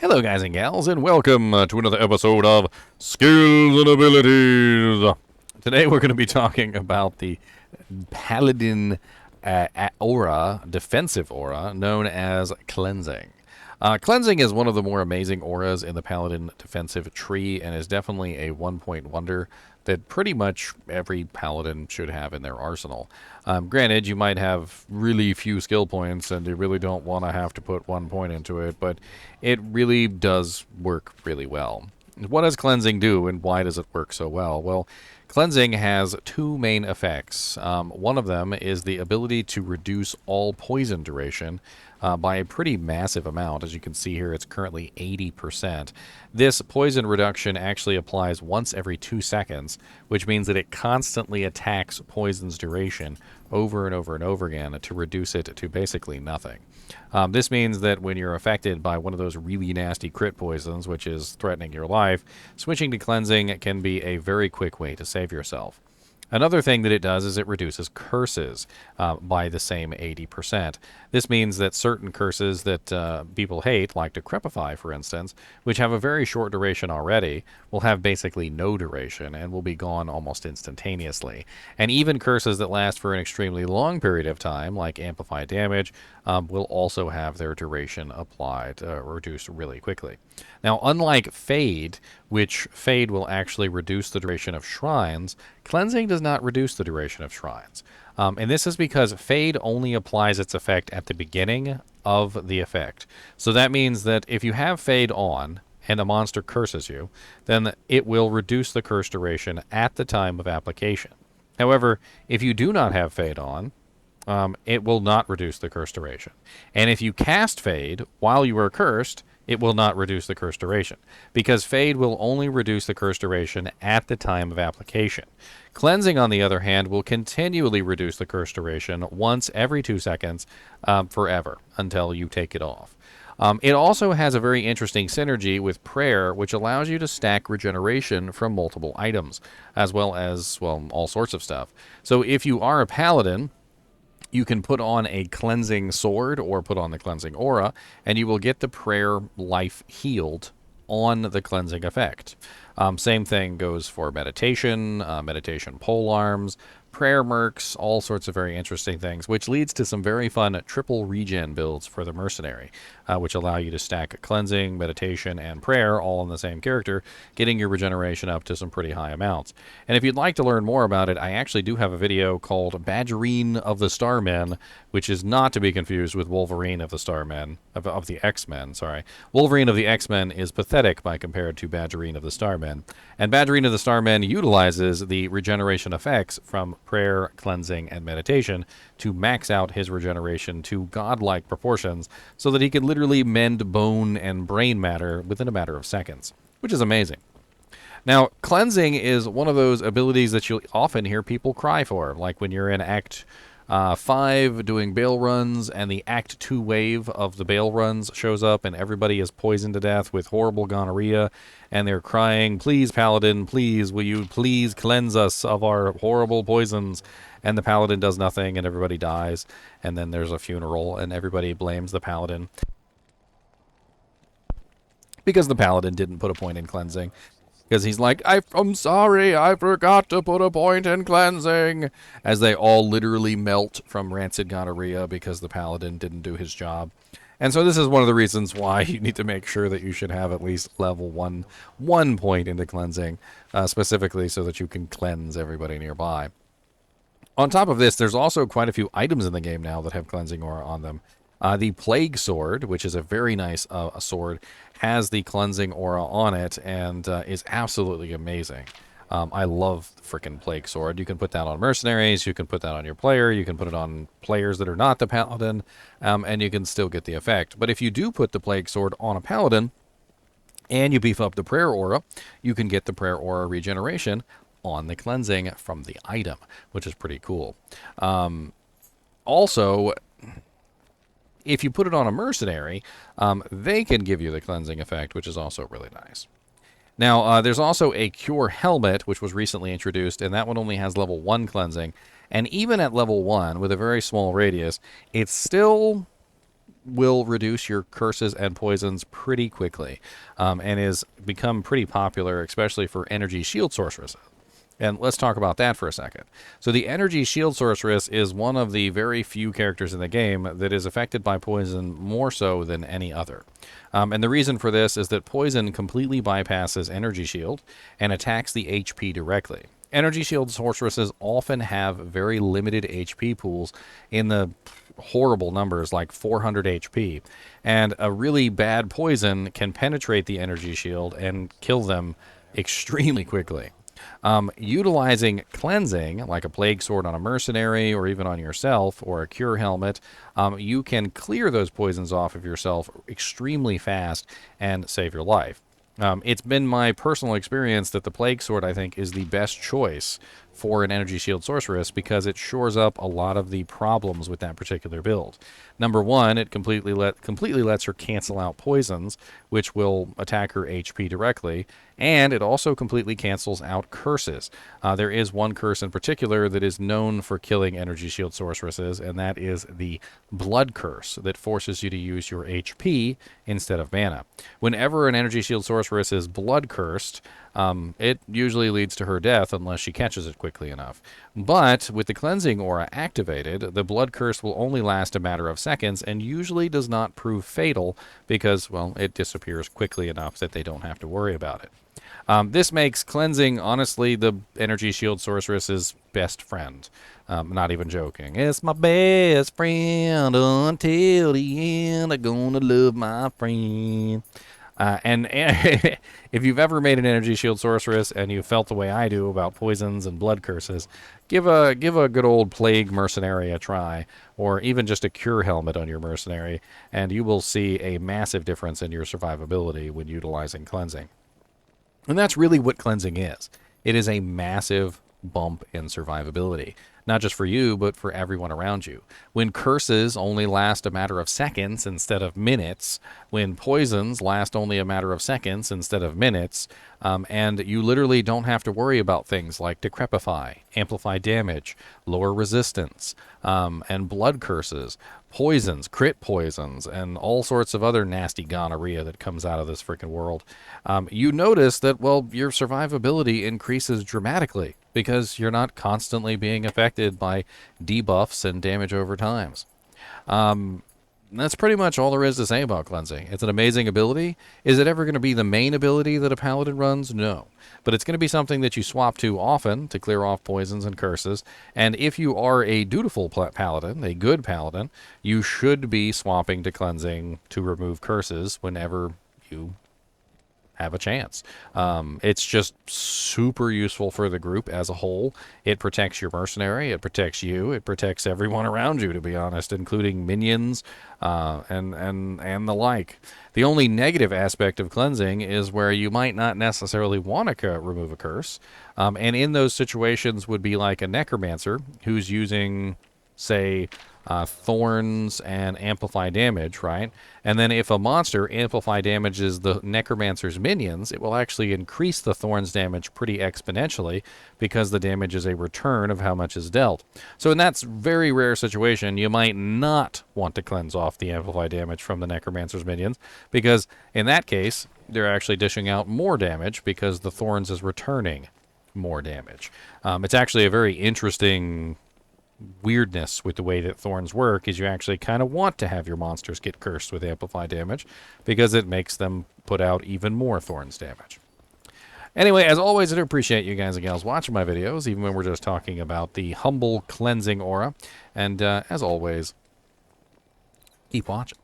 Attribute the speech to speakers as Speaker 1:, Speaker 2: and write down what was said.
Speaker 1: Hello, guys and gals, and welcome to another episode of Skills and Abilities. Today, we're going to be talking about the Paladin aura, defensive aura, known as Cleansing. Cleansing is one of the more amazing auras in the Paladin defensive tree, and is definitely a one-point wonder that pretty much every Paladin should have in their arsenal. Granted, you might have really few skill points, and you really don't want to have to put 1 point into it, but it really does work really well. What does Cleansing do, and why does it work so well? Well, Cleansing has two main effects. One of them is the ability to reduce all poison duration by a pretty massive amount. As you can see here, it's currently 80%. This poison reduction actually applies once every 2 seconds, which means that it constantly attacks poison's duration over and over and over again to reduce it to basically nothing. This means that when you're affected by one of those really nasty crit poisons, which is threatening your life, switching to Cleansing can be a very quick way to save yourself. Another thing that it does is it reduces curses by the same 80%. This means that certain curses that people hate, like Decrepify, for instance, which have a very short duration already, will have basically no duration and will be gone almost instantaneously. And even curses that last for an extremely long period of time, like Amplify Damage, will also have their duration applied, reduced really quickly. Now, unlike Fade, which Fade will actually reduce the duration of shrines, Cleansing does not reduce the duration of shrines. And this is because Fade only applies its effect at the beginning of the effect. So that means that if you have Fade on, and a monster curses you, then it will reduce the curse duration at the time of application. However, if you do not have Fade on, it will not reduce the curse duration. And if you cast Fade while you are cursed, it will not reduce the curse duration, because Fade will only reduce the curse duration at the time of application. Cleansing, on the other hand, will continually reduce the curse duration once every 2 seconds forever until you take it off. It also has a very interesting synergy with Prayer, which allows you to stack regeneration from multiple items, as well as, well, all sorts of stuff. So if you are a Paladin, you can put on a Cleansing sword or put on the Cleansing aura, and you will get the Prayer life healed on the Cleansing effect. Same thing goes for Meditation, Meditation polearms, Prayer mercs, all sorts of very interesting things, which leads to some very fun triple regen builds for the Mercenary, which allow you to stack Cleansing, Meditation, and Prayer all in the same character, getting your regeneration up to some pretty high amounts. And if you'd like to learn more about it, I actually do have a video called Badgerine of the Starmen, which is not to be confused with Wolverine of the Starmen, of the X-Men, sorry. Wolverine of the X-Men is pathetic by compared to Badgerine of the Starmen, and Badgerine of the Starmen utilizes the regeneration effects from Prayer, Cleansing, and Meditation to max out his regeneration to godlike proportions so that he can literally mend bone and brain matter within a matter of seconds, which is amazing. Now, Cleansing is one of those abilities that you'll often hear people cry for, like when you're in Act 5 doing bail runs, and the Act 2 wave of the bail runs shows up, and everybody is poisoned to death with horrible gonorrhea, and they're crying, "Please, Paladin, please, will you please cleanse us of our horrible poisons?" And the Paladin does nothing, and everybody dies, and then there's a funeral, and everybody blames the Paladin because the Paladin didn't put a point in Cleansing. Because he's like, I'm sorry, I forgot to put a point in Cleansing, as they all literally melt from rancid gonorrhea because the Paladin didn't do his job. And so this is one of the reasons why you need to make sure that you should have at least level 1 point into Cleansing, specifically so that you can cleanse everybody nearby. On top of this, there's also quite a few items in the game now that have Cleansing aura on them. The Plague Sword, which is a very nice sword, has the Cleansing aura on it and is absolutely amazing. I love the frickin' Plague Sword. You can put that on mercenaries, you can put that on your player, you can put it on players that are not the Paladin, and you can still get the effect. But if you do put the Plague Sword on a Paladin, and you beef up the Prayer aura, you can get the Prayer aura regeneration on the Cleansing from the item, which is pretty cool. Also, if you put it on a mercenary, they can give you the Cleansing effect, which is also really nice. Now, there's also a Cure Helmet, which was recently introduced, and that one only has level 1 Cleansing. And even at level 1, with a very small radius, it's still will reduce your curses and poisons pretty quickly, and is become pretty popular, especially for energy shield sorceresses. And let's talk about that for a second. So the Energy Shield Sorceress is one of the very few characters in the game that is affected by poison more so than any other. And the reason for this is that poison completely bypasses Energy Shield and attacks the HP directly. Energy Shield Sorceresses often have very limited HP pools in the horrible numbers like 400 HP, and a really bad poison can penetrate the Energy Shield and kill them extremely quickly. Utilizing cleansing, like a plague sword on a mercenary or even on yourself, or a cure helmet, you can clear those poisons off of yourself extremely fast and save your life. It's been my personal experience that the plague sword, I think, is the best choice for an energy shield sorceress because it shores up a lot of the problems with that particular build. Number one, it completely lets her cancel out poisons, which will attack her HP directly, and it also completely cancels out curses. There is one curse in particular that is known for killing energy shield sorceresses, and that is the blood curse that forces you to use your HP instead of mana. Whenever an energy shield sorceress is blood cursed, it usually leads to her death unless she catches it quickly enough. But with the cleansing aura activated, the blood curse will only last a matter of seconds and usually does not prove fatal because, well, it disappears quickly enough that they don't have to worry about it. This makes cleansing, honestly, the energy shield sorceress's best friend. Not even joking. It's my best friend until the end. I'm gonna love my friend. And if you've ever made an energy shield sorceress and you felt the way I do about poisons and blood curses, give a good old plague mercenary a try, or even just a cure helmet on your mercenary, and you will see a massive difference in your survivability when utilizing cleansing. And that's really what cleansing is. It is a massive bump in survivability. Not just for you, but for everyone around you. When curses only last a matter of seconds instead of minutes, when poisons last only a matter of seconds instead of minutes, and you literally don't have to worry about things like decrepify, amplify damage, lower resistance, and blood curses, poisons, crit poisons, and all sorts of other nasty gonorrhea that comes out of this freaking world, you notice that, well, your survivability increases dramatically because you're not constantly being affected by debuffs and damage over times. That's pretty much all there is to say about cleansing. It's an amazing ability. Is it ever going to be the main ability that a paladin runs? No. But it's going to be something that you swap to often to clear off poisons and curses. And if you are a dutiful paladin, a good paladin, you should be swapping to cleansing to remove curses whenever you have a chance. It's just super useful for the group as a whole. It protects your mercenary, it protects you, it protects everyone around you, to be honest, including minions and the like. The only negative aspect of cleansing is where you might not necessarily want to remove a curse, and in those situations would be like a necromancer who's using, say, thorns and amplify damage, right? And then if a monster amplify damages the necromancer's minions, it will actually increase the thorns damage pretty exponentially because the damage is a return of how much is dealt. So in that very rare situation, you might not want to cleanse off the amplify damage from the necromancer's minions because in that case, they're actually dishing out more damage because the thorns is returning more damage. It's actually a very interesting weirdness with the way that thorns work is you actually kind of want to have your monsters get cursed with amplify damage because it makes them put out even more thorns damage. Anyway, as always, I do appreciate you guys and gals watching my videos, even when we're just talking about the humble cleansing aura. And as always, keep watching.